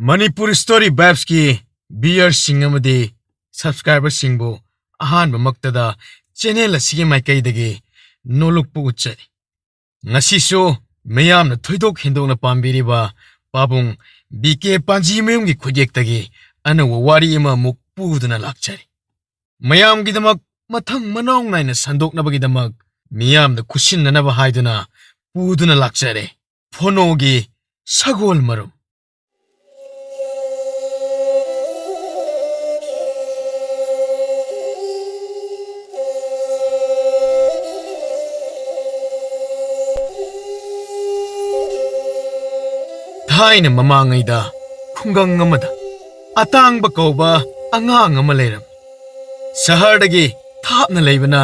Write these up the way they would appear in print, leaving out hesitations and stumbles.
Manipur Story Babs ki beer singamadi subscriber singbo ahan mamaktada channel asigi maikai dagi nolok pu uchari ngasi so mayam na thoidok hindok na pambiri ba babung BK Panji mayum gi khujek dagi ana wari ima muk puduna lakchari mayam gi damak mathang manong naina sandok na bagi damak miyam na kushin na ba haiduna puduna lakchare phono gi sagol marum Haina mamangaida khungang amada atangba kauba angang ama leiram sahardagi thapna leibana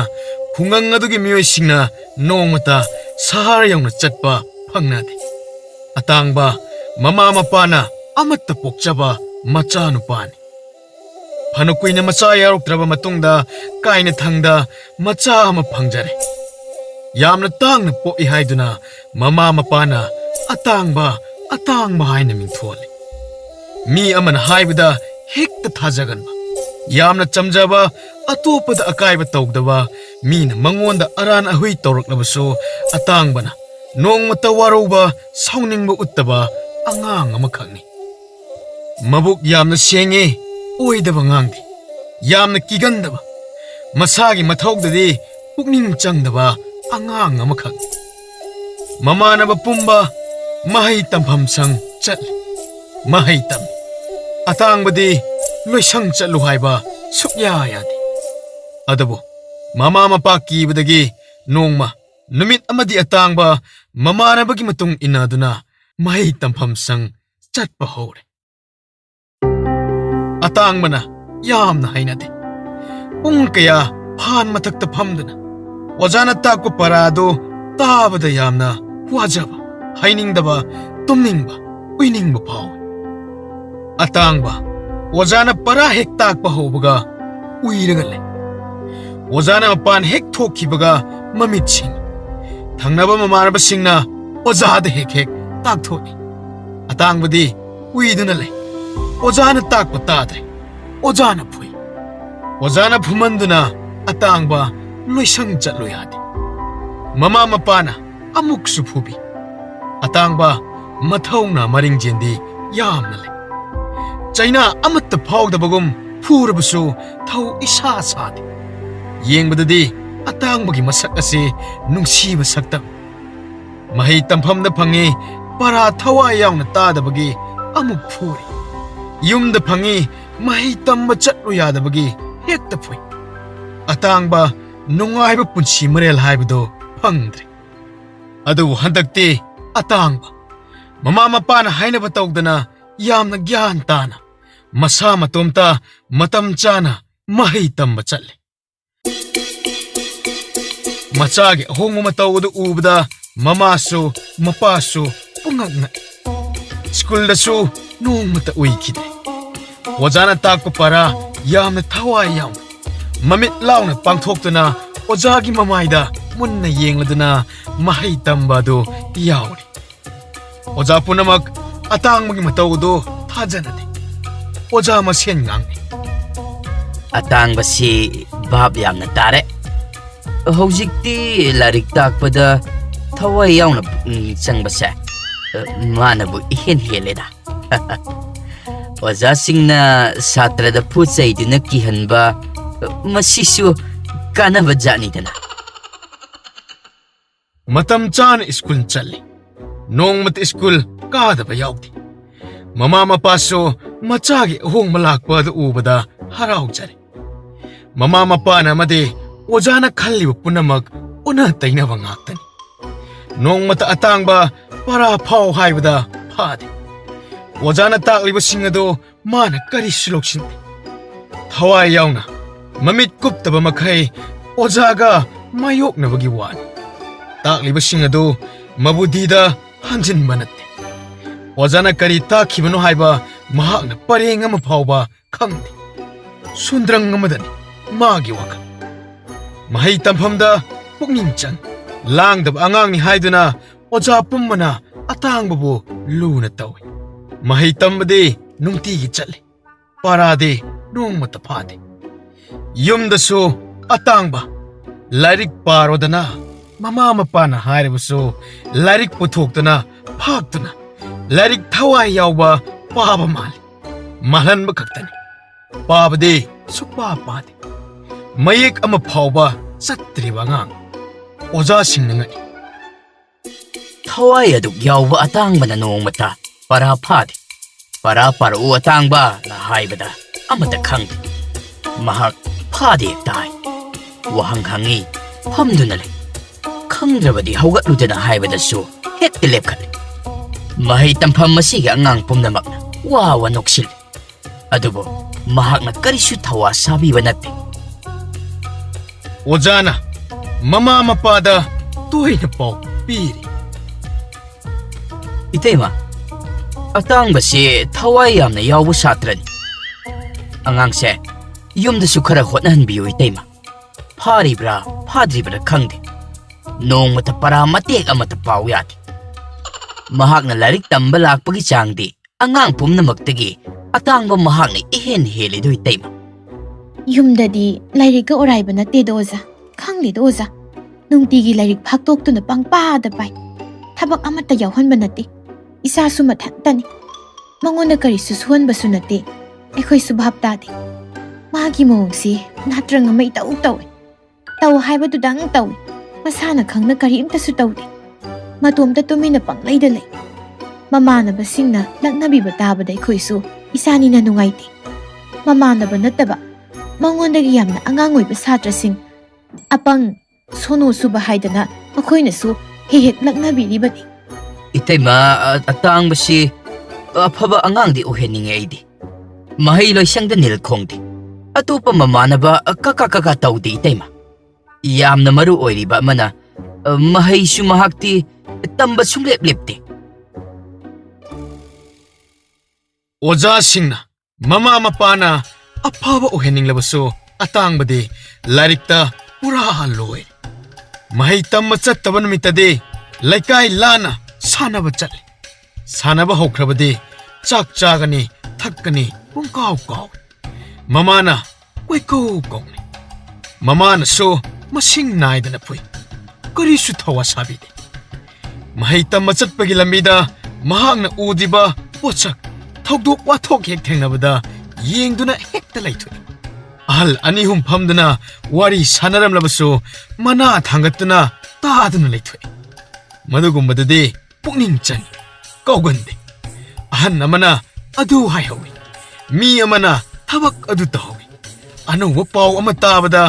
khungang adugi miyoi singna nongmata sahar yauna chatpa phangnade atangba mama mapana amatta pokchaba macha nupani phanu kuina macha yaroktraba matungda kaina thangda macha ama phangjare yamna tangna poi haiduna mama mapana atangba haina mingthole mi amana haibada hekta thajaganba yamna chamjaba atopada akaiba tawdaba mina mangonda aran ahui tawraklabaso atangbana nongmata waroba sauningba uttaba angang amakhakni mabuk yamna senge oidaba ngangdi yamna kigandaba masagi mathawdadi pukning changdaba angang amakhakni mamanaba pumba Mahai tampham sang chatli mahai tam atangbadi loisang chatlu haiba sukya yadi adabu mama mapa kibadagi nongma numit amadi atangba mamanabagi matung inaduna mahai tampham sang chatpa hore atangmana yamna hainade pung kaya phan mathakta phamduna wajana takpa parado tabada yamna wajaba hainingdaba tumningba uiningba phaw atangba wajana para hek takpa hobaga uiragale wajana pan hek thokhibaga mamit sing thangnaba mamanaba singna wajada hek takthoni atangbadi uiduna le wajana takpa tadre wajana phui wajana phumanduna atangba loisang chatlo yadi mama mapana amuk su phubi atangba mathawna maring jendi yamna le chaina amatta phawdabagum phurabasu thau isa sade yengbadadi atangbagi masak ase nungsiba saktam mahai tamphamda phangi para thawa yauna tadabagi amuk phuri yumda phangi mahai tamba chatlu yadabagi hekta phui atangba nungaiba punsi marel haibado phangdre adu handakti atangba mama mapana hainaba tawdana yamna gyan tana masa matomta matam chana mahai tamba chatle machage hongu matawdu ubda mamasu mapasu pungagna school da su nong mata uikide wajana takpa para yamna thawai yam mamit launa pangthoktuna ojagi mamaida munna yengladuna mahai tamba do yauri oja punamak atangmagi matawdo thajanade oja masen ngangni atangba si bab yamna tare hojikti larik takpada thawai yauna changbase manabu hen heleda oja singna satrada phuchai dina kihanba masisu kanaba jani dana matam chan school challi nong mat school kadaba yawdi mama mapaso machagi hong malakpa da ubada harau jare mama mapana made ojana khalliba punamak una taina wangaktani nong mata atangba para phaw haibada phade ojana takliba singado mana kari suloksin thawai yauna mamit kuptaba makhai ojaga mayoknabagi wan takliba singado mabudida hanjin banate wajana kari takhibano haiba mahakna pareng ama phawba khangde sundrang amadani magi waka mahai tamphamda pukning chan langdab angangni haiduna oja pummana atangbabu luna tawi mahai tambade ꯅꯨꯡꯇꯤꯒꯤ ꯆꯠꯂꯤ ꯄꯥꯔꯥꯗꯤ ꯅꯣꯡꯃꯇ ꯐꯥꯗꯦ ꯌꯨꯝꯗꯁꯨ ꯑꯇꯥꯡꯕ ꯂꯥꯏꯔꯤꯛ ꯄꯥꯔꯣꯗꯅ ꯃꯃꯥ ꯃꯄꯥꯅ ꯍꯥꯏꯔꯕꯁꯨ ꯂꯥꯏꯔꯤꯛ ꯄꯨꯊꯣꯛꯇꯨꯅ ꯐꯥꯛꯇꯨꯅ ꯂꯥꯏꯔꯤꯛ ꯊꯋꯥꯏ ꯌꯥꯎꯕ ꯄꯥꯕ ꯃꯥꯜꯂꯤ ꯃꯥꯜꯍꯟꯕ ꯈꯛꯇꯅꯤ ꯄꯥꯕꯗꯤ ꯁꯨꯛꯄꯥ ꯄꯥꯗꯦ ꯃꯌꯦꯛ ꯑꯃ ꯐꯥꯎꯕ ꯆꯠꯇ꯭ꯔꯤꯕ ꯑꯉꯥꯡ ꯑꯣꯖꯥꯁꯤꯡꯅ ꯉꯛꯏ ꯊꯋꯥꯏ ꯑꯗꯨꯛ ꯌꯥꯎꯕ ꯑꯇꯥꯡꯕꯅ ꯅꯣꯡꯃꯇ ꯄꯔꯥ ꯐꯥꯗꯦ ꯄꯔꯥ ꯄꯥꯔꯛꯎ ꯑꯇꯥꯡꯕ ꯍꯥꯏꯕꯗ ꯑꯃꯠꯇ ꯈꯪꯗꯦ ꯃꯍꯥꯛ ꯐꯥꯗꯦ ꯇꯥꯏ ꯋꯥꯍꯪ ꯍꯪꯉꯤ ꯐꯝꯗꯨꯅ ꯂꯩ ꯈꯪꯗ꯭ꯔꯕꯗꯤ ꯍꯧꯒꯠꯂꯨꯗꯅ ꯍꯥꯏꯕꯗꯁꯨ ꯍꯦꯛꯇ ꯂꯦꯞꯈꯠꯂꯤ ꯃꯍꯩ ꯇꯝꯐꯝ ꯑꯁꯤꯒꯤ ꯑꯉꯥꯡ ꯄꯨꯝꯅꯃꯛꯅ ꯋꯥꯋꯥ ꯅꯣꯛꯁꯤꯜꯂꯤ ꯑꯗꯨꯕꯨ ꯃꯍꯥꯛꯅ ꯀꯔꯤꯁꯨ ꯊꯋꯥ ꯁꯥꯕꯤꯕ ꯅꯠꯇꯦ ꯑꯣꯖꯥꯅ ꯃꯃꯥ ꯃꯄꯥꯗ ꯇꯣꯏꯅ ꯄꯥꯎ ꯄꯤꯔꯤ ꯏꯇꯩꯃ ꯑꯇꯥꯡꯕꯁꯤ ꯊꯋꯥꯏ ꯌꯥꯝꯅ ꯌꯥꯎꯕ ꯁꯥꯇ꯭ꯔꯅꯤ ꯑꯉꯥꯡꯁꯦ ꯌꯨꯝꯗꯁꯨ ꯈꯔ ꯍꯣꯠꯅꯍꯟꯕꯤꯌꯨ ꯏꯇꯩꯃ ꯐꯥꯔꯤꯕ꯭ꯔꯥ ꯐꯥꯗ꯭ꯔꯤꯕ꯭ꯔꯥ ꯈꯪꯗꯦ ꯅꯣꯡꯃꯇ ꯄꯔꯥ ꯃꯇꯦꯛ ꯑꯃꯠꯇ ꯄꯥꯎ ꯌꯥꯗꯦ ꯃꯍꯥꯛꯅ ꯂꯥꯏꯔꯤꯛ ꯇꯝꯕ ꯂꯥꯛꯄꯒꯤ ꯆꯥꯡꯗꯤ ꯑꯉꯥꯡ ꯄꯨꯝꯅꯃꯛꯇꯒꯤ ꯑꯇꯥꯡꯕ ꯃꯍꯥꯛꯅ ꯏꯍꯦꯟ ꯍꯦꯜꯂꯤꯗꯣ ꯏꯇꯩꯃ ꯌꯨꯝꯗꯗꯤ ꯂꯥꯏꯔꯤꯛꯀ ꯑꯣꯔꯥꯏꯕ ꯅꯠꯇꯦꯗ ꯑꯣꯖꯥ ꯈꯪꯗꯦꯗ ꯑꯣꯖꯥ ꯅꯨꯡꯇꯤꯒꯤ ꯂꯥꯏꯔꯤꯛ ꯐꯥꯛꯇꯣꯛꯇꯨꯅ ꯄꯪꯄꯥꯗ ꯄꯥꯏ ꯊꯕꯛ ꯑꯃꯠꯇ ꯌꯥꯎꯍꯟꯕ ꯅꯠꯇꯦ ꯏꯆꯥꯁꯨ ꯃꯊꯟꯇꯅꯤ ꯃꯉꯣꯟꯗ ꯀꯔꯤꯁꯨ ꯁꯨꯍꯟꯕꯁꯨ ꯅꯠꯇꯦ ꯑꯩꯈꯣꯏꯁꯨ ꯚꯥꯞ ꯇꯥꯗꯦ ꯃꯥꯒꯤ ꯃꯑꯣꯡꯁꯤ ꯅꯥꯇ꯭ꯔꯪ ꯑꯃ ꯏꯇꯧ ꯇꯧꯏ ꯇꯧ ꯍꯥꯏꯕꯗꯨꯗꯪ ꯇꯧꯏ ꯃꯁꯥꯅ ꯈꯪꯅ ꯀꯔꯤꯝꯇꯁꯨ ꯇꯧꯗꯦ ꯃꯇꯣꯝꯇ ꯇꯨꯃꯤꯟꯅ ꯄꯪꯂꯩꯗ ꯂꯩ ꯃꯃꯥꯟꯅꯕꯁꯤꯡꯅ ꯂꯛꯅꯕꯤꯕ ꯇꯥꯕꯗ ꯑꯩꯈꯣꯏꯁꯨ ꯏꯆꯥꯅꯤꯅ ꯅꯨꯡꯉꯥꯏꯇꯦ ꯃꯃꯥꯟꯅꯕ ꯅꯠꯇꯕ ꯃꯉꯣꯟꯗꯒꯤ ꯌꯥꯝꯅ ꯑꯉꯥꯡ ꯑꯣꯏꯕ ꯁꯥꯇ꯭ꯔꯁꯤꯡ ꯑꯄꯪ ꯁꯣꯅꯣ ꯁꯨꯕ ꯍꯥꯏꯗꯅ ꯑꯩꯈꯣꯏꯅꯁꯨ ꯍꯦꯛ ꯍꯦꯛ ꯂꯛꯅꯕꯤꯔꯤꯕꯅꯤ ꯏꯇꯩꯃ ꯑꯇꯥꯡꯕꯁꯤ ꯑꯐꯕ ꯑꯉꯥꯡꯗꯤ ꯑꯣꯏꯍꯟꯅꯤꯡꯉꯦ ꯑꯩꯗꯤ ꯃꯍꯩ ꯂꯣꯏꯁꯪꯗ ꯅꯤꯜ ꯈꯣꯡꯗꯦ ꯑꯇꯣꯞꯄ ꯃꯃꯥꯟꯅꯕ ꯀꯀꯥ ꯇꯧꯗꯦ ꯏꯇꯩꯃ ꯌꯥꯝꯅ ꯃꯔꯨ ꯑꯣꯏꯔꯤꯕ ꯑꯃꯅ ꯃꯍꯩꯁꯨ ꯃꯍꯥꯛꯇꯤ ꯇꯝꯕ ꯁꯨꯡꯂꯦꯞ ꯂꯦꯞꯇꯦ ꯑꯣꯖꯥꯁꯤꯡꯅ ꯃꯃꯥ ꯃꯄꯥꯅ ꯑꯐꯕ ꯑꯣꯏꯍꯟꯅꯤꯡꯂꯕꯁꯨ ꯑꯇꯥꯡꯕꯗꯤ ꯂꯥꯏꯔꯤꯛꯇ ꯄꯨꯔꯥ ꯂꯣꯏ ꯃꯍꯩ ꯇꯝꯕ ꯆꯠꯇꯕ ꯅꯨꯃꯤꯠꯇꯗꯤ ꯂꯩꯀꯥꯏ ꯂꯥꯟꯅ ꯁꯥꯟꯅꯕ ꯆꯠꯂꯤ ꯁꯥꯟꯅꯕ ꯍꯧꯈ꯭ꯔꯕꯗꯤ ꯆꯥꯛ ꯆꯥꯒꯅꯤ ꯊꯛꯀꯅꯤ ꯄꯨꯡꯀꯥꯎ ꯀꯥꯎꯏ ꯃꯃꯥꯅ ꯀꯣꯏꯀꯧ ꯀꯧꯅꯤ ꯃꯃꯥꯅꯁꯨ ꯃꯁꯤꯡ ꯅꯥꯏꯗꯅ ꯐꯨꯏ ꯀꯔꯤꯁꯨ ꯊꯋꯥ ꯁꯥꯕꯤꯗꯦ ꯃꯍꯩ ꯇꯝꯕ ꯆꯠꯄꯒꯤ ꯂꯝꯕꯤꯗ ꯃꯍꯥꯛꯅ ꯎꯗ꯭ꯔꯤꯕ ꯄꯣꯠꯁꯛ ꯊꯧꯗꯣꯛ ꯋꯥꯊꯣꯛ ꯍꯦꯛ ꯊꯦꯡꯅꯕꯗ ꯌꯦꯡꯗꯨꯅ ꯍꯦꯛꯇ ꯂꯩꯊꯣꯛꯏ ꯑꯍꯜ ꯑꯅꯤ ꯑꯍꯨꯝ ꯐꯝꯗꯨꯅ ꯋꯥꯔꯤ ꯁꯥꯟꯅꯔꯝꯂꯕꯁꯨ ꯃꯅꯥ ꯊꯥꯡꯒꯠꯇꯨꯅ ꯇꯥꯗꯨꯅ ꯂꯩꯊꯣꯛꯏ ꯃꯗꯨꯒꯨꯝꯕꯗꯗꯤ ꯄꯨꯛꯅꯤꯡ ꯆꯪꯏ ꯀꯧꯒꯟꯗꯦ ꯑꯍꯟ ꯑꯃꯅ ꯑꯗꯨ ꯍꯥꯏꯍꯧꯏ ꯃꯤ ꯑꯃꯅ ꯊꯕꯛ ꯑꯗꯨ ꯇꯧꯍꯧꯏ ꯑꯅꯧꯕ ꯄꯥꯎ ꯑꯃ ꯇꯥꯕꯗ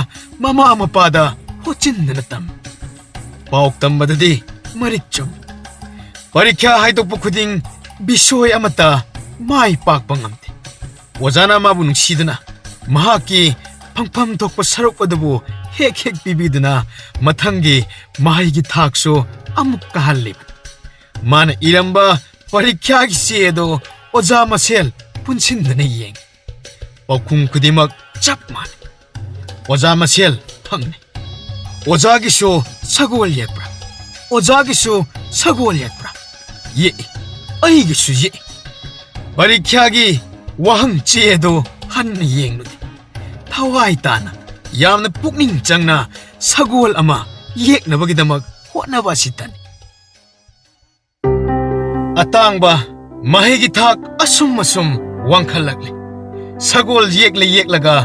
ꯃꯃꯥ ꯃꯄꯥꯗ ꯍꯣꯠꯆꯤꯟꯗꯅ ꯇꯝꯃꯤ ꯄꯥꯎ ꯇꯝꯕꯗꯗꯤ ꯃꯔꯤꯛ ꯆꯨꯝꯃꯤ ꯄꯔꯤꯈ꯭ꯌꯥ ꯍꯥꯏꯗꯣꯛꯄ ꯈꯨꯗꯤꯡ ꯕꯤꯁꯣꯏ ꯑꯃꯠꯇ ꯃꯥꯏ ꯄꯥꯛꯄ ꯉꯝꯗꯦ ꯑꯣꯖꯥꯅ ꯃꯥꯕꯨ ꯅꯨꯡꯁꯤꯗꯨꯅ ꯃꯍꯥꯛꯀꯤ ꯐꯪꯐꯝ ꯊꯣꯛꯄ ꯁꯔꯨꯛ ꯑꯗꯨꯕꯨ ꯍꯦꯛ ꯍꯦꯛ ꯄꯤꯕꯤꯗꯨꯅ ꯃꯊꯪꯒꯤ ꯃꯍꯩꯒꯤ ꯊꯥꯛꯁꯨ ꯑꯃꯨꯛ ꯀꯥꯍꯜꯂꯤꯕ ꯃꯥꯅ ꯏꯔꯝꯕ ꯄꯔꯤꯈ꯭ꯌꯥꯒꯤ ꯆꯦ ꯑꯗꯨ ꯑꯣꯖꯥ ꯃꯁꯦꯜ ꯄꯨꯟꯁꯤꯟꯗꯅ ꯌꯦꯡꯉꯤ ꯄꯥꯎꯈꯨꯝ ꯈꯨꯗꯤꯡꯃꯛ ꯆꯞ ꯃꯥꯟꯅꯩ ꯑꯣꯖꯥ ꯃꯁꯦꯜ ꯍꯪꯅꯩ ꯑꯣꯖꯥꯒꯤꯁꯨ ꯁꯒꯣꯜ ꯌꯦꯛꯄ꯭ꯔꯥ ꯑꯣꯖꯥꯒꯤꯁꯨ ꯁꯒꯣꯜ ꯌꯦꯛꯄ꯭ꯔꯥ ꯌꯦꯛꯏ ꯑꯩꯒꯤꯁꯨ ꯌꯦꯛꯏ ꯄꯔꯤꯈ꯭ꯌꯥꯒꯤ ꯋꯥꯍꯪ ꯆꯦ ꯑꯗꯨ ꯍꯟꯅ ꯌꯦꯡꯂꯨꯗꯦ ꯊꯋꯥꯏ ꯇꯥꯅ ꯌꯥꯝꯅ ꯄꯨꯛꯅꯤꯡ ꯆꯪꯅ ꯁꯒꯣꯜ ꯑꯃ ꯌꯦꯛꯅꯕꯒꯤꯗꯃꯛ ꯍꯣꯠꯅꯕ ꯑꯁꯤꯇꯅꯤ ꯑꯇꯥꯡꯕ ꯃꯍꯩꯒꯤ ꯊꯥꯛ ꯑꯁꯨꯝ ꯋꯥꯡꯈꯠꯂꯛꯂꯤ ꯁꯒꯣꯜ ꯌꯦꯛꯂꯒ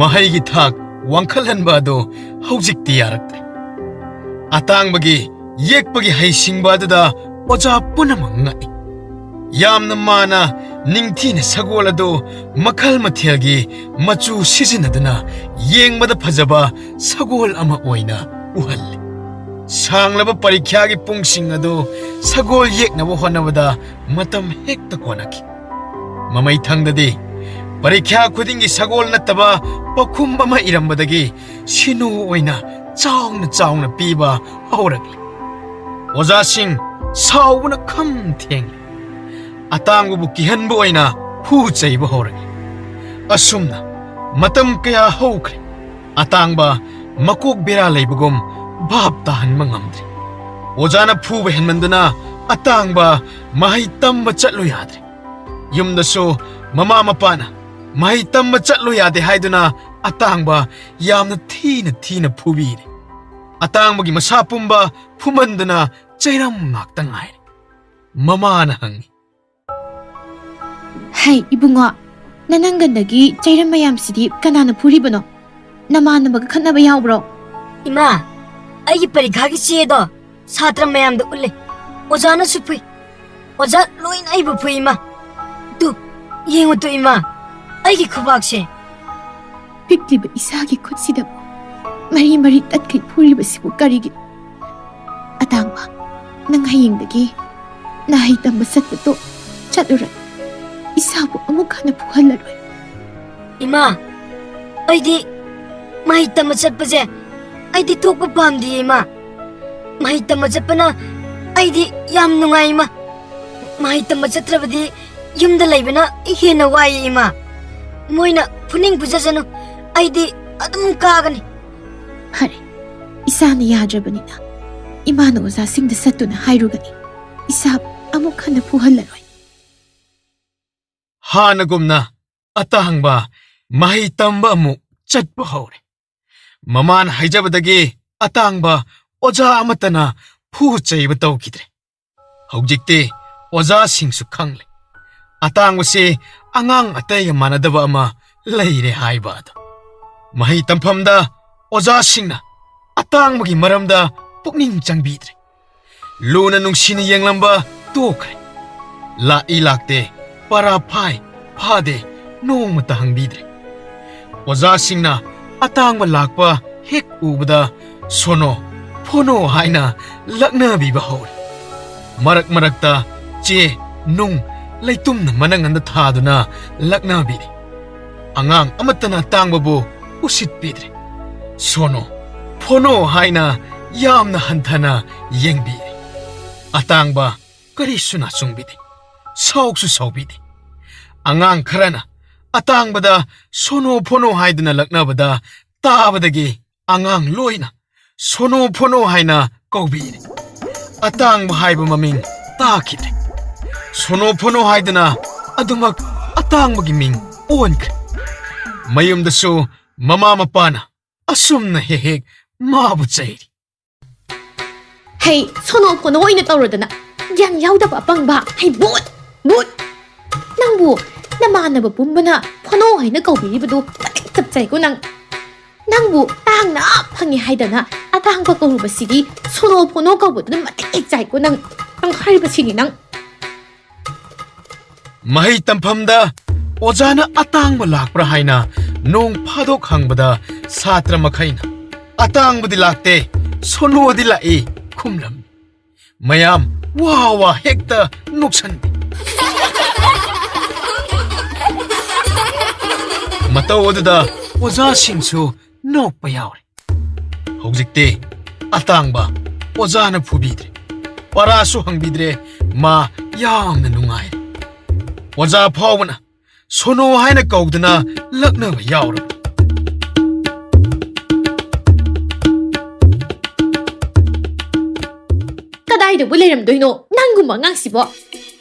ꯃꯍꯩꯒꯤ ꯊꯥꯛ ꯋꯥꯡꯈꯠꯍꯟꯕ ꯑꯗꯨ ꯍꯧꯖꯤꯛꯇꯤ ꯌꯥꯔꯛꯇ꯭ꯔꯦ ꯑꯇꯥꯡꯕꯒꯤ ꯌꯦꯛꯄꯒꯤ ꯍꯩꯁꯤꯡꯕ ꯑꯗꯨꯗ ꯑꯣꯖꯥ ꯄꯨꯝꯅꯃꯛ ꯉꯛꯏ ꯌꯥꯝꯅ ꯃꯥꯅ ꯅꯤꯡꯊꯤꯅ ꯁꯒꯣꯜ ꯑꯗꯨ ꯃꯈꯜ ꯃꯊꯦꯜꯒꯤ ꯃꯆꯨ ꯁꯤꯖꯤꯟꯅꯗꯨꯅ ꯌꯦꯡꯕꯗ ꯐꯖꯕ ꯁꯒꯣꯜ ꯑꯃ ꯑꯣꯏꯅ ꯎꯍꯜꯂꯤ ꯁꯥꯡꯂꯕ ꯄꯔꯤꯈ꯭ꯌꯥꯒꯤ ꯄꯨꯡꯁꯤꯡ ꯑꯗꯨ ꯁꯒꯣꯜ ꯌꯦꯛꯅꯕ ꯍꯣꯠꯅꯕꯗ ꯃꯇꯝ ꯍꯦꯛꯇ ꯀꯣꯟꯅꯈꯤ ꯃꯃꯩꯊꯪꯗꯗꯤ ꯄꯔꯤꯈ꯭ꯌꯥ ꯈꯨꯗꯤꯡꯒꯤ ꯁꯒꯣꯜ ꯅꯠꯇꯕ ꯄꯥꯎꯈꯨꯝ ꯑꯃ ꯏꯔꯝꯕꯗꯒꯤ ꯁꯤꯅꯨ ꯑꯣꯏꯅ ꯆꯥꯎꯅ ꯄꯤꯕ ꯍꯧꯔꯛꯂꯤ ꯑꯣꯖꯥꯁꯤꯡ ꯁꯥꯎꯕꯅ ꯈꯝ ꯊꯦꯡꯂꯤ ꯑꯇꯥꯡꯕꯕꯨ ꯀꯤꯍꯟꯕ ꯑꯣꯏꯅ ꯍꯨ ꯆꯩꯕ ꯍꯧꯔꯛꯏ ꯑꯁꯨꯝꯅ ꯃꯇꯝ ꯀꯌꯥ ꯍꯧꯈ꯭ꯔꯦ ꯑꯇꯥꯡꯕ ꯃꯀꯣꯛ ꯕꯦꯔꯥ ꯂꯩꯕꯒꯨꯝ ꯚꯥꯞ ꯇꯥꯍꯟꯕ ꯉꯝꯗ꯭ꯔꯦ ꯑꯣꯖꯥꯅ ꯐꯨꯕ ꯍꯦꯟꯃꯟꯗꯨꯅ ꯑꯇꯥꯡꯕ ꯃꯍꯩ ꯇꯝꯕ ꯆꯠꯂꯨ ꯌꯥꯗ꯭ꯔꯦ ꯌꯨꯝꯗꯁꯨ Mama mapana mahi tamma chatlo yade haiduna atangba yamna thina phubire. Atangba gi masa pumba phumanduna chairam ngaktang ai. Mama na hangi. Hai ibungo, nanangandagi chairam mayamsidi kanana phuribano? Namanabaga khanaba yawbro? Ima, aigi parikha gi chedo satra mayam da ulle. Oja na supui. Oja loin aibu pui ima. Tu yengo tu ima. Aigi khubak se. Pikliba isagi khutsidabo. Mari tatkai phuribasibu karigi. Atangba, nang hayingdagi nahi tamba satbato chatlurat. Isabu amuk hana puhalaroi. Ima, aidi mahitama chatpaje. Aidi thokpa pamdi ima. Mahitama chatpana aidi yam nungai ima. Mahitama chatrabadi yumda laibana hena wai ima. Moina puning pujajanu aidi adum kagani. Hare, isana yadrabanina. Imana oza singda satuna hairugani. Isab amuk hana puhalaroi. Hanagumna atangba mahi tamba amuk chatpa haure. Maman haijabadagi atangba oja amatana phu chaiba tawkidre. Haujikte oja singsu khangle. Atangba se angang atayga manadaba ama leire haiba ado. Mahi tamfamda oja singna atangba gi maramda pukning changbidre. Luna nungsina yenglamba tokre. La ilakte para phai phade nong mata hangbidre. Oja singna atangba lakpa hek ubada sono phono haina lakna biba hore. Marakta che nung laitumna mananganda thaduna lakna bide. Angang amatana tangbabu usit bidre. Sono phono haina yamna hantana yengbide. Atangba karisuna sungbide. Sauksu saubide. Angang kharana atangbada sono phono haiduna laknabada tabadagi angang loina sono phono haina kaubire. Atangba haiba maming takidre. Sono phono haiduna adumak atangbagi ming onkre. Mayumdasu mama mapana asumna hehek mabu chairi. Hey, sono phono oina tawradana. Yan yawdaba apangba. Hey, but! Nangbu, namanaba pumbana phono haina kaubiribadu chapchai ko nangbu tangna phangi haidana atangba kaurubasigi sono phono kaubadu matik chai ko nang haribasigi nang. Mahi tamfamda ojana atangba lakpra haina nong phadok hangbada satra makhaina atangbadi lakte sono di lai khumlam. Mayam wa hekta nuksan. Matau aduda oja singsu nokpa yaure. Haujikte atangba ojana phubidre. Parasu hangbidre ma yamna nungai. Oja phawna sono haina kaudana laknaba yaure. Kadai da buleram doino nanguma ngangsibo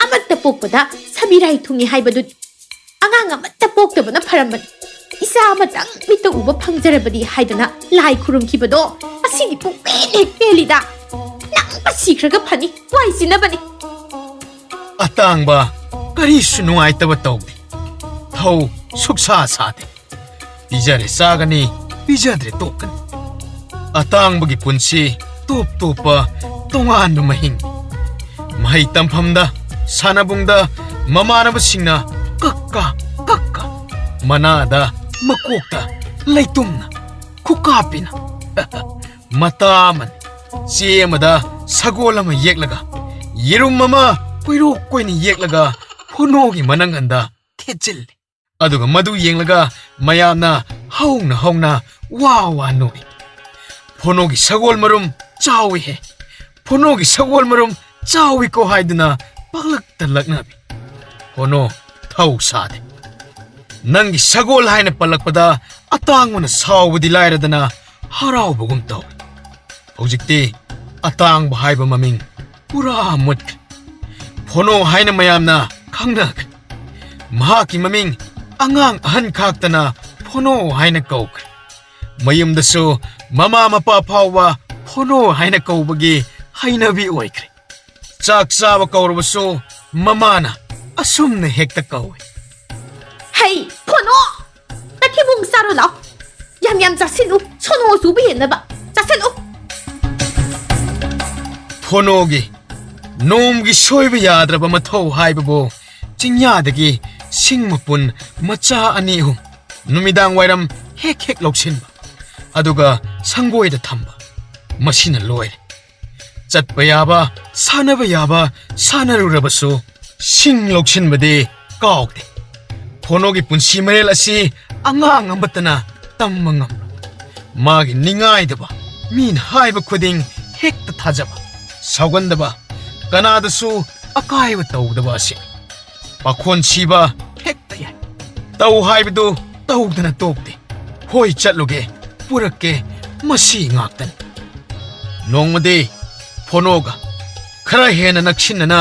amatta pokpada sabirai thungi haibadu angang amatta poktabana pharamban isa amatang mita uba phangjarabadi haidana lai khurumkhibado asidi pukpelek pelida nang pasikhraga phani waisinabani. Atangba karisu nuaitaba tawde. Thau suksa sade. Pijare sagani pijadre tokani. Atangbagi punsi top topa tongan mahing. Mahi tamfamda sanabungda mamanabasingna kakka manada makokta laitumna kukapina. Mataman siemada sagolama yeklaga yerum mama koirok koini yeklaga phunogi mananganda thechil. Aduga madu yenglaga mayamna hauna wa noi. Phonogi sagol marum chawi he. Phonogi sagol marum chawi ko haiduna paglak talaknabi. Phono thau sade. Nangi sagol haina palakpada atangmana sawdi lairadana harau bugum taw. Hojikti atang bahaiba maming pura mut. Phono haina mayamna khangnak. ꯃꯍꯥꯛꯀꯤ ꯃꯃꯤꯡ ꯑꯉꯥꯡ ꯑꯍꯟ ꯈꯥꯛꯇꯅ ꯐꯣꯅꯣ ꯍꯥꯏꯅ ꯀꯧꯈ꯭ꯔꯦ꯫ ꯃꯌꯨꯝꯗꯁꯨ ꯃꯃꯥ ꯃꯄꯥ ꯐꯥꯎꯕ ꯐꯣꯅꯣ ꯍꯥꯏꯅ ꯀꯧꯕꯒꯤ ꯍꯩꯅꯕꯤ ꯑꯣꯏꯈ꯭ꯔꯦ꯫ ꯆꯥꯛ ꯆꯥꯕ ꯀꯧꯔꯕꯁꯨ ꯃꯃꯥꯅ ꯑꯁꯨꯝꯅ ꯍꯦꯛꯇ ꯀꯧꯏ꯫ ꯍꯩ ꯐꯣꯅꯣ ꯇꯊꯤꯕꯨꯡ ꯆꯥꯔꯣ ꯂꯥꯎ ꯌꯥꯝ ꯌꯥꯝ ꯆꯥꯁꯤꯜꯂꯨ ꯁꯣꯅꯣ ꯆꯨꯕ ꯍꯦꯟꯅꯕ ꯆꯥꯁꯤꯜꯂꯨ꯫ ꯐꯣꯅꯣꯒꯤ ꯅꯣꯡꯃꯒꯤ ꯁꯣꯏꯕ ꯌꯥꯗ꯭ꯔꯕ ꯃꯊꯧ ꯍꯥꯏꯕꯕꯨ ꯆꯤꯡꯌꯥꯗꯒꯤ ꯁꯤꯡ ꯃꯄꯨꯟ ꯃꯆꯥ 2-3 ꯅꯨꯃꯤꯗꯥꯡ ꯋꯥꯏꯔꯝ ꯍꯦꯛ ꯍꯦꯛ ꯂꯧꯁꯤꯟꯕ ꯑꯗꯨꯒ ꯁꯪꯒꯣꯏꯗ ꯊꯝꯕ ꯃꯁꯤꯅ ꯂꯣꯏꯔꯦ꯫ ꯆꯠꯄ ꯌꯥꯕ ꯁꯥꯟꯅꯕ ꯌꯥꯕ ꯁꯥꯟꯅꯔꯨꯔꯕꯁꯨ ꯁꯤꯡ ꯂꯧꯁꯤꯟꯕꯗꯤ ꯀꯥꯎꯗꯦ꯫ ꯐꯣꯅꯣꯒꯤ ꯄꯨꯟꯁꯤ ꯃꯔꯦꯜ ꯑꯁꯤ ꯑꯉꯥꯡ ꯑꯃꯠꯇꯅ ꯇꯝꯕ ꯉꯝꯕ ꯃꯥꯒꯤ ꯅꯤꯡꯉꯥꯏꯗꯕ ꯃꯤꯅ ꯍꯥꯏꯕ ꯈꯨꯗꯤꯡ ꯍꯦꯛꯇ ꯊꯥꯖꯕ ꯁꯥꯎꯒꯟꯗꯕ ꯀꯅꯥꯗꯁꯨ ꯑꯀꯥꯏꯕ ꯇꯧꯗꯕ ꯑꯁꯤꯅꯤ꯫ ꯄꯥꯈꯣꯟ ꯁꯤꯕ ꯍꯦꯛꯇ ꯌꯥꯏ ꯇꯧ ꯍꯥꯏꯕꯗꯨ ꯇꯧꯗꯅ ꯇꯣꯛꯇꯦ꯫ ꯍꯣꯏ ꯆꯠꯂꯨꯒꯦ ꯄꯨꯔꯛꯀꯦ ꯃꯁꯤ ꯉꯥꯛꯇꯅꯤ꯫ ꯅꯣꯡꯃꯗꯤ ꯐꯣꯅꯣꯒ ꯈꯔ ꯍꯦꯟꯅ ꯅꯛꯁꯤꯟꯅꯅ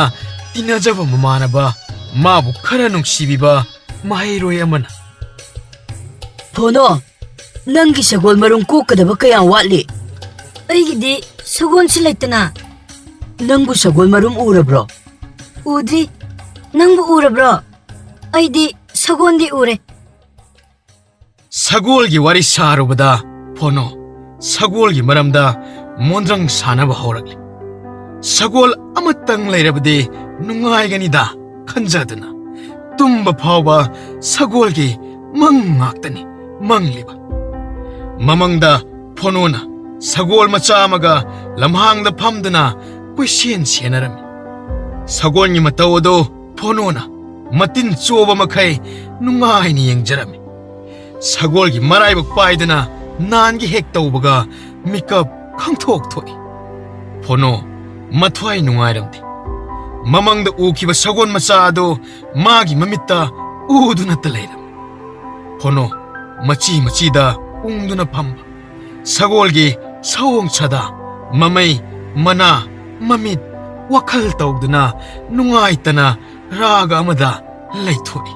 ꯇꯤꯟꯅꯖꯕ ꯃꯃꯥꯟꯅꯕ 마부 카라농 시비바 마이로의 아마나 보노 넌기 사골 마룬 꼬끄다바 그냥 왔리 아이기디 사골 실랬더나 넌부 사골 마룬 우러브러 우디 넌부 우러브러 아이디 사골디 우레 사골기 와리 사로보다 보노 사골기 마람다 몬드랑 사나바 호락리 사골 아마땅 레이라브디 눅아이가니다 칸자드나 tumba 파오바 사골기 망악다니 망리바 마망다 포노나 사골 마차마가 람항다 팜드나 꾸시엔 시에나라미 사골니 마타오도 포노나 마틴 쪼바 마카이 눅아이니 앵자라미 사골기 마라이박 빠이드나 난기 핵다오바가 미캅 캉톡토이 포노 마투아이 눅아이람디 마망다 우키바 사골 마차도 마기 마미따 우두나따 레이람 포노 마치 마치다 웅두나 팜바 사골기 사옹차다 마마이 마나 마밋 와칼 따오드나 눅아이따나 라가 아마다 레이토이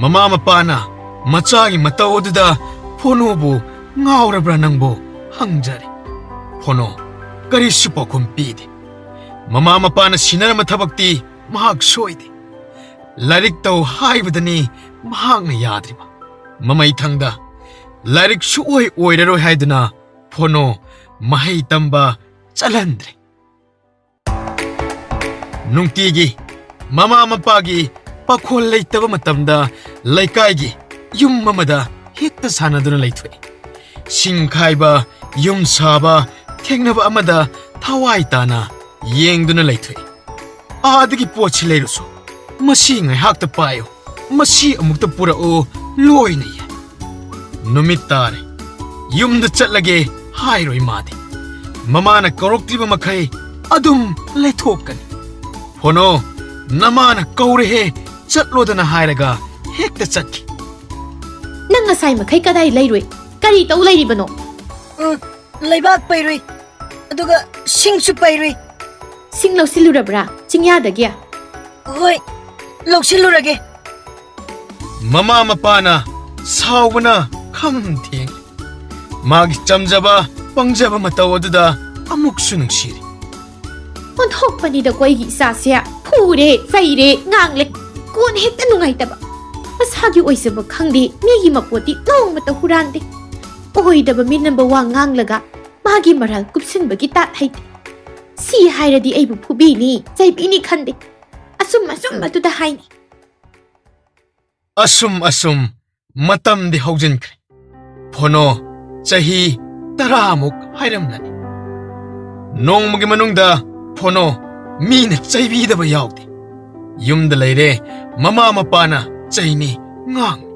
마마 마빠나 마차기 마따오드다 포노부 ngaurabra nangbo hangjari pono kari supo kumpidi mama mapana sinarama thabakti mahak soide larik tau haibadani mahak na yadriba mama ithangda larik su oi oiraro haiduna pono mahai tamba chalandre nungtigi mama mapagi pakhol leitaba matamda laikai yum mamada hekta sanaduna leithoi 싱카이바 욤사바 탱나바 아마다 타와이타나 옌두나 레이트웨 아드기 포치 레이로소 마싱을 학다 빠요 마시 아묵다 뿌라오 로이네예 누미따레 욤다 찰라게 하이로이 마데 마마나 거록티바 마카이 아둠 레토까니 포노 나마나 거우레헤 찰로다나 하이라가 헥다 찼기 ꯅꯪ ꯉꯁꯥꯏ ꯃꯈꯩ ꯀꯗꯥꯏ ꯂꯩꯔꯨꯏ ꯀꯔꯤ ꯇꯧ ꯂꯩꯔꯤꯕꯅꯣ ꯂꯩꯕꯥꯛ ꯄꯩꯔꯨꯏ ꯑꯗꯨꯒ ꯁꯤꯡꯁꯨ ꯄꯩꯔꯨꯏ ꯁꯤꯡ ꯂꯧꯁꯤꯜꯂꯨꯔꯕ꯭ꯔꯥ ꯆꯤꯡꯌꯥꯗꯒꯤ ꯍꯣꯏ ꯂꯧꯁꯤꯜꯂꯨꯔꯒꯦ ꯃꯃꯥ ꯃꯄꯥꯅ ꯁꯥꯎꯕꯅ ꯈꯝ ꯊꯦꯡ ꯃꯥꯒꯤ ꯆꯝꯖꯕ ꯄꯪꯖꯕ ꯃꯇꯧ ꯑꯗꯨꯗ ꯑꯃꯨꯛꯁꯨ ꯅꯨꯡꯁꯤꯔꯤ ꯑꯣꯟꯊꯣꯛꯄꯅꯤꯗꯀꯣ ꯑꯩꯒꯤ ꯏꯆꯥꯁꯦ ꯐꯨꯔꯦ ꯆꯩꯔꯦ ꯉꯥꯡꯂꯦ ꯀꯣꯟꯅ ꯍꯦꯛꯇ ꯅꯨꯡꯉꯥꯏꯇꯕ ꯃꯁꯥꯒꯤ ꯑꯣꯏꯖꯕ ꯈꯪꯗꯦ ꯃꯤꯒꯤ ꯃꯄꯣꯠꯇꯤ ꯅꯣꯡꯃꯇ ꯍꯨꯔꯥꯟꯗꯦ ꯑꯣꯏꯗꯕ ꯃꯤꯅꯝꯕ ꯋꯥ ꯉꯥꯡꯂꯒ ꯃꯥꯒꯤ ꯃꯔꯥꯜ ꯀꯨꯞꯁꯤꯟꯕꯒꯤ ꯇꯥꯠ ꯍꯩꯇꯦ ꯁꯤ ꯍꯥꯏꯔꯗꯤ ꯑꯩꯕꯨ ꯐꯨꯕꯤꯅꯤ ꯆꯩꯕꯤꯅꯤ ꯈꯟꯗꯦ ꯑꯁꯨꯝ ꯑꯗꯨꯗ ꯍꯥꯏꯅꯤ ꯑꯁꯨꯝ ꯃꯇꯝꯗꯤ ꯍꯧꯖꯤꯟꯈ꯭ꯔꯦ ꯐꯣꯅꯣ ꯆꯍꯤ 10ꯃꯨꯛ ꯍꯥꯏꯔꯝꯂꯅꯤ ꯅꯣꯡꯃꯒꯤ ꯃꯅꯨꯡꯗ ꯐꯣꯅꯣ ꯃꯤꯅ ꯆꯩꯕꯤꯗꯕ ꯌꯥꯎꯗꯦ ꯌꯨꯝꯗ ꯂꯩꯔꯦ ꯃꯃꯥ ꯃꯄꯥꯅ ꯆꯩꯅꯤ ꯉꯥꯡꯅꯤ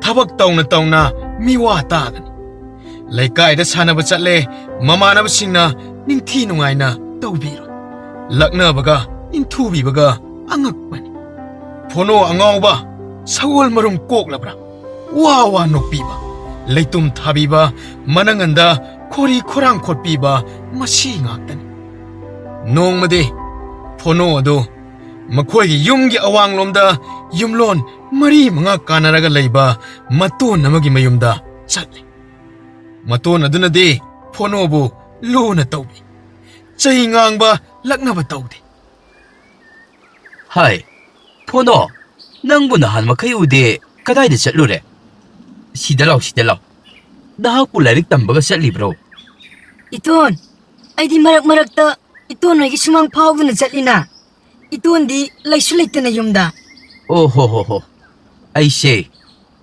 ꯊꯕꯛ ꯇꯧꯅ 미와 따가니 레카이다 사나바 짤레 마마나바싱나 닝티 누가이나 떠비로 락나바가 인투비바가 앙악바니 포노 앙아오바 사월 마름 꼭라브라 와와 녹비바 레이툼 타비바 마낭한다 코리 코랑 콧비바 마시 ꯉꯥꯛꯇꯅꯤ ꯅꯣꯡꯃꯗꯤ ꯐꯣꯅꯣ ꯑꯗꯨ ꯃꯈꯣꯏꯒꯤ ꯌꯨꯝꯒꯤ ꯑꯋꯥꯡꯂꯣꯝꯗ ꯌꯨꯝꯂꯣꯟ ꯃꯔꯤ ꯃꯉꯥ ꯀꯥꯟꯅꯔꯒ ꯂꯩꯕ ꯃꯇꯣꯟ ꯑꯃꯒꯤ ꯃꯌꯨꯝꯗ ꯆꯠꯂꯤ꯫ ꯃꯇꯣꯟ ꯑꯗꯨꯅꯗꯤ ꯐꯣꯅꯣꯕꯨ ꯂꯨꯅ ꯇꯧꯕꯤ, ꯆꯩ ꯉꯥꯡꯕ ꯂꯛꯅꯕ ꯇꯧꯗꯦ꯫ ꯍꯥꯏ ꯐꯣꯅꯣ, ꯅꯪꯕꯨ ꯅꯍꯥꯟ ꯃꯈꯩ ꯎꯗꯦ, ꯀꯗꯥꯏꯗ ꯆꯠꯂꯨꯔꯦ? ꯁꯤꯗ ꯂꯥꯎ, ꯁꯤꯗ ꯂꯥꯎ꯫ ꯅꯍꯥꯛꯄꯨ ꯂꯥꯏꯔꯤꯛ ꯇꯝꯕꯒ ꯆꯠꯂꯤꯕ꯭ꯔꯣ? 이톤, 아이디 마락마락다 이톤 아이기 수망 파우드는 짤리나. 이톤디 라이수 레이트나 юм다. ꯑꯣ ꯍꯣ ꯍꯣ ꯍꯣ, ꯑꯩꯁꯦ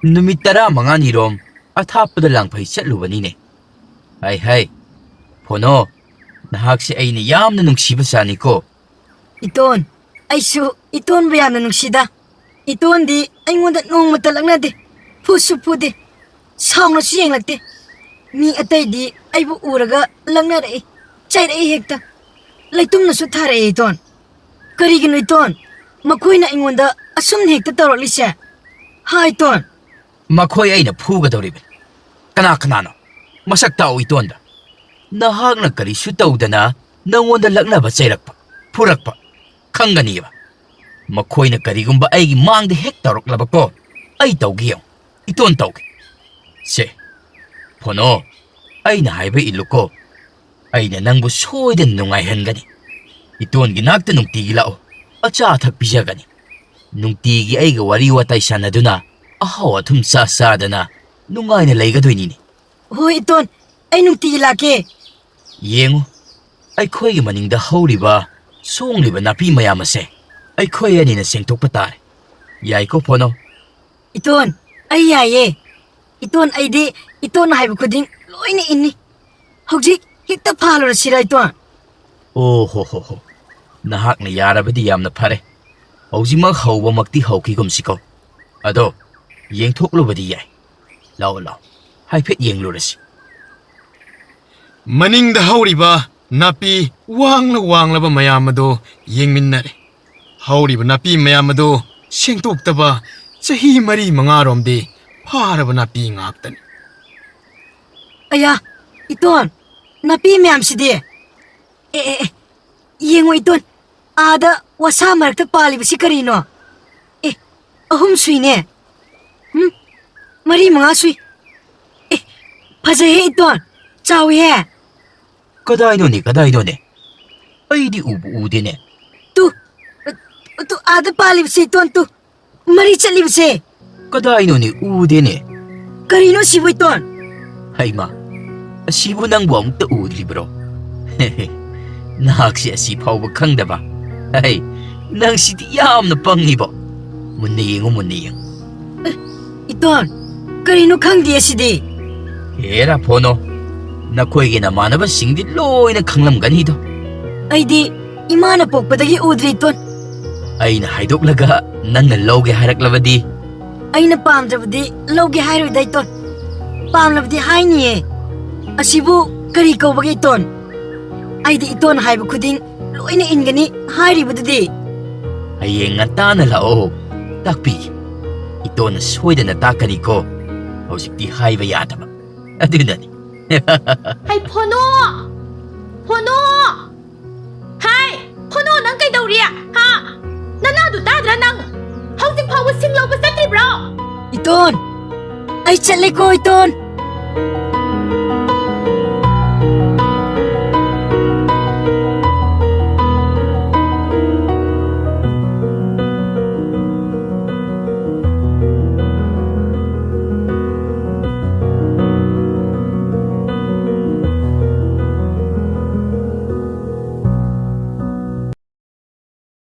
ꯅꯨꯃꯤꯠ 15ꯅꯤꯔꯣꯝ ꯑꯊꯥꯞꯄꯗ ꯂꯥꯡꯐꯩ ꯆꯠꯂꯨꯕꯅꯤꯅꯦ꯫ ꯍꯥꯏ ꯍꯥꯏ ꯐꯣꯅꯣ, ꯅꯍꯥꯛꯁꯦ ꯑꯩꯅ ꯌꯥꯝꯅ ꯅꯨꯡꯁꯤꯕ ꯆꯥꯅꯤꯀꯣ꯫ 이톤, 아이수 이톤 베야나 눅시다. 이톤디 아잉원다 농마타 락나데. 푸수 푸데. 사우나수 옌락데. 미 아타이디 아이부 우라가 락나레. 짜이레 헥다. 라이tum나수 타레 이톤. 그리기노 이톤. 마코이나 아잉원다 아숨 헥다 떨어리세. 하 이톤. ꯃꯈꯣꯏ ꯑꯩꯅ ꯐꯨꯒꯗꯧꯔꯤꯕꯅꯤ꯫ ꯀꯅꯥ ꯀꯅꯥꯅꯣ? ꯃꯁꯛ ꯇꯥꯛꯎ ꯏꯇꯣꯟꯗ꯫ ꯅꯍꯥꯛꯅ ꯀꯔꯤꯁꯨ ꯇꯧꯗꯅ ꯅꯪꯉꯣꯟꯗ ꯂꯛꯅꯕ ꯆꯩꯔꯛꯄ, ꯐꯨꯔꯛꯄ ꯈꯪꯒꯅꯤꯕ꯫ ꯃꯈꯣꯏꯅ ꯀꯔꯤꯒꯨꯝꯕ ꯑꯩꯒꯤ ꯃꯥꯡꯗ ꯍꯦꯛ ꯇꯧꯔꯛꯂꯕꯀꯣ, ꯑꯩ ꯇꯧꯒꯦ ꯌꯦꯡꯉꯨ, ꯏꯇꯣꯟ ꯇꯧꯒꯦ꯫ ꯁꯦ ꯐꯣꯅꯣ, ꯑꯩꯅ ꯍꯥꯏꯕ ꯏꯜꯂꯨꯀꯣ, ꯑꯩꯅ ꯅꯪꯕꯨ ꯁꯣꯏꯗꯅ ꯅꯨꯡꯉꯥꯏꯍꯟꯒꯅꯤ꯫ ꯏꯇꯣꯟꯒꯤ ꯅꯥꯛꯇ ꯅꯨꯡꯇꯤꯒꯤ ꯂꯥꯛꯎ, ꯑꯆꯥ ꯑꯊꯛ ꯄꯤꯖꯒꯅꯤ꯫ ꯅꯨꯡꯇꯤꯒꯤ ꯑꯩꯒ ꯋꯥꯔꯤ ꯋꯥꯇꯥꯏ ꯁꯥꯟꯅꯗꯨꯅ ꯑꯍꯥꯎ ꯑꯊꯨꯝ ꯆꯥꯗꯅ ꯅꯨꯡꯉꯥꯏꯅ ꯂꯩꯒꯗꯣꯏꯅꯤꯅꯦ꯫ ꯍꯣꯏ ꯏꯇꯣꯟ, ꯑꯩ ꯅꯨꯡꯇꯤꯒꯤ ꯂꯥꯛꯀꯦ꯫ ꯌꯦꯡꯉꯨ, ꯑꯩꯈꯣꯏꯒꯤ ꯃꯅꯤꯡꯗ ꯍꯧꯔꯤꯕ ꯁꯣꯡꯂꯤꯕ ꯅꯥꯄꯤ ꯃꯌꯥꯝ ꯑꯁꯦ ꯑꯩꯈꯣꯏ ꯑꯅꯤꯅ ꯁꯦꯡꯗꯣꯛꯄ ꯇꯥꯔꯦ꯫ ꯌꯥꯏꯀꯣ ꯐꯣꯅꯣ? 이톤, ꯑꯩ ꯌꯥꯏꯌꯦ꯫ 이톤 ꯑꯩꯗꯤ 이톤ꯅ ꯍꯥꯏꯕ ꯈꯨꯗꯤꯡ ꯂꯣꯏꯅ ꯏꯟꯅꯤ꯫ ꯍꯧꯖꯤꯛ ꯍꯦꯛꯇ ꯐꯥꯜꯂꯨꯔꯁꯤꯔ 이톤? ꯑꯣ ꯍꯣ ꯍꯣ ꯍꯣ, ꯅꯍꯥꯛꯅ ꯌꯥꯔꯕꯗꯤ ꯌꯥꯝꯅ ꯐꯔꯦ꯫ ꯍꯧꯖꯤꯛꯃꯛ ꯍꯧꯕꯃꯛꯇꯤ ꯍꯧꯈꯤꯒꯨꯝꯁꯤꯀꯣ꯫ ꯑꯗꯣ ꯌꯦꯡꯊꯣꯛꯂꯨꯕꯗꯤ ꯌꯥꯏ꯫ ꯂꯥꯛꯑꯣ ꯂꯥꯛꯑꯣ, ꯍꯥꯏꯐꯦꯠ ꯌꯦꯡꯂꯨꯔꯁꯤ꯫ ꯃꯅꯤꯡꯗ ꯍꯧꯔꯤꯕ ꯅꯥꯄꯤ ꯋꯥꯡꯂꯕ ꯃꯌꯥꯝ ꯑꯗꯨ ꯌꯦꯡꯃꯤꯟꯅꯔꯦ꯫ ꯍꯧꯔꯤꯕ ꯅꯥꯄꯤ ꯃꯌꯥꯝ ꯑꯗꯨ ꯁꯦꯡꯗꯣꯛꯇꯕ ꯆꯍꯤ 4-5ꯔꯣꯝꯗꯤ ꯐꯥꯔꯕ ꯅꯥꯄꯤ ꯉꯥꯛꯇꯅꯤ꯫ ꯑꯌꯥ, 이톤, ꯅꯥꯄꯤ ꯃꯌꯥꯝꯁꯤꯗꯤ꯫ ꯌꯦꯡꯉꯣ 이톤, 아다 와사 ꯃꯔꯛꯇ ꯄꯥꯜꯂꯤꯕꯁꯤ ꯀꯔꯤꯅꯣ? 3 ꯁꯨꯏꯅꯦ꯫ 4-5 ꯁꯨꯏ꯫ ꯐꯖꯩꯍꯦ 이톤, ꯆꯥꯎꯏꯍꯦ꯫ ꯀꯗꯥꯏꯅꯣꯅꯦ ꯀꯗꯥꯏꯅꯣꯅꯦ? ꯑꯩꯗꯤ ꯎꯕꯨ ꯎꯗꯦꯅꯦ꯫ ꯇꯨ ꯑꯥꯗ ꯄꯥꯜꯂꯤꯕꯁꯦ 이톤, ꯇꯨ ꯃꯔꯤ ꯆꯠꯂꯤꯕꯁꯦ꯫ ꯀꯗꯥꯏꯅꯣꯅꯦ? ꯎꯗꯦꯅꯦ꯫ ꯀꯔꯤꯅꯣ ꯁꯤꯕꯨ 이톤? ꯍꯩꯃꯥ, ꯑꯁꯤꯕꯨ ꯅꯪꯕꯨ ꯑꯃꯨꯛꯇ ꯎꯗ꯭ꯔꯤꯕ꯭ꯔꯣ? ꯅꯍꯥꯛꯁꯤ ꯑꯁꯤ ꯐꯥꯎꯕ ꯈꯪꯗꯕ? ꯍꯩ, ꯅꯪꯁꯤꯗꯤ ꯌꯥꯝꯅ ꯄꯪꯉꯤꯕꯣ꯫ ꯃꯨꯟꯅ ꯌꯦꯡꯉꯨ, ꯃꯨꯟꯅ ꯌꯦꯡꯉꯨ꯫ 이톤, ꯀꯔꯤꯅꯣ ꯈꯪꯗꯦ ꯑꯁꯤꯗꯤ꯫ ꯍꯦꯔꯥ ꯐꯣꯅꯣ, ꯅꯈꯣꯏꯒꯤ ꯅꯃꯥꯟꯅꯕꯁꯤꯡꯗꯤ ꯂꯣꯏꯅ ꯈꯪꯂꯝꯒꯅꯤꯗꯣ꯫ ꯑꯩꯗꯤ ꯏꯃꯥꯅ ꯄꯣꯛꯄꯗꯒꯤ ꯎꯗ꯭ꯔꯤ 이톤꯫ ꯑꯩꯅ ꯍꯥꯏꯗꯣꯛꯂꯒ ꯅꯪꯅ ꯂꯧꯒꯦ ꯍꯥꯏꯔꯛꯂꯕꯗꯤ? ꯑꯩꯅ ꯄꯥꯝꯗ꯭ꯔꯕꯗꯤ ꯂꯧꯒꯦ ꯍꯥꯏꯔꯣꯏꯗ 이톤. ꯄꯥꯝꯂꯕꯗꯤ ꯍꯥꯏꯅꯤꯌꯦ꯫ ꯑꯁꯤꯕꯨ ꯀꯔꯤ ꯀꯧꯕꯒꯦ 이톤? ꯑꯩꯗꯤ 이톤 ꯍꯥꯏꯕ ꯈꯨꯗꯤꯡ ꯂꯣꯏꯅ ꯏꯟꯒꯅꯤ ꯍꯥꯏꯔꯤꯕꯗꯨꯗꯤ꯫ ꯍꯌꯦꯡ ꯉꯟꯇꯥꯅ ꯂꯥꯛꯑꯣ, ꯇꯥꯛꯄꯤꯒꯦ꯫ ꯏꯇꯣꯟꯅ ꯁꯣꯏꯗꯅ ꯇꯥꯛꯀꯅꯤꯀꯣ꯫ ꯍꯧꯖꯤꯛꯇꯤ ꯍꯥꯏꯕ ꯌꯥꯗꯕ, ꯑꯗꯨꯅꯅꯤ꯫ ꯍꯩ ꯐꯣꯅꯣ! ꯐꯣꯅꯣ! ꯍꯥꯏ ꯐꯣꯅꯣ, ꯅꯪ ꯀꯩꯗꯧꯔꯤ? ꯍꯥ? ꯅꯅꯥꯗꯨ ꯇꯥꯗ꯭ꯔꯥ ꯅꯪ? ꯍꯧꯖꯤꯛ ꯐꯥꯎꯕ ꯁꯤꯡ ꯂꯧꯕ ꯆꯠꯇ꯭ꯔꯤꯕ꯭ꯔꯣ? 이톤, ꯑꯩ ꯆꯠꯂꯦꯀꯣ 이톤.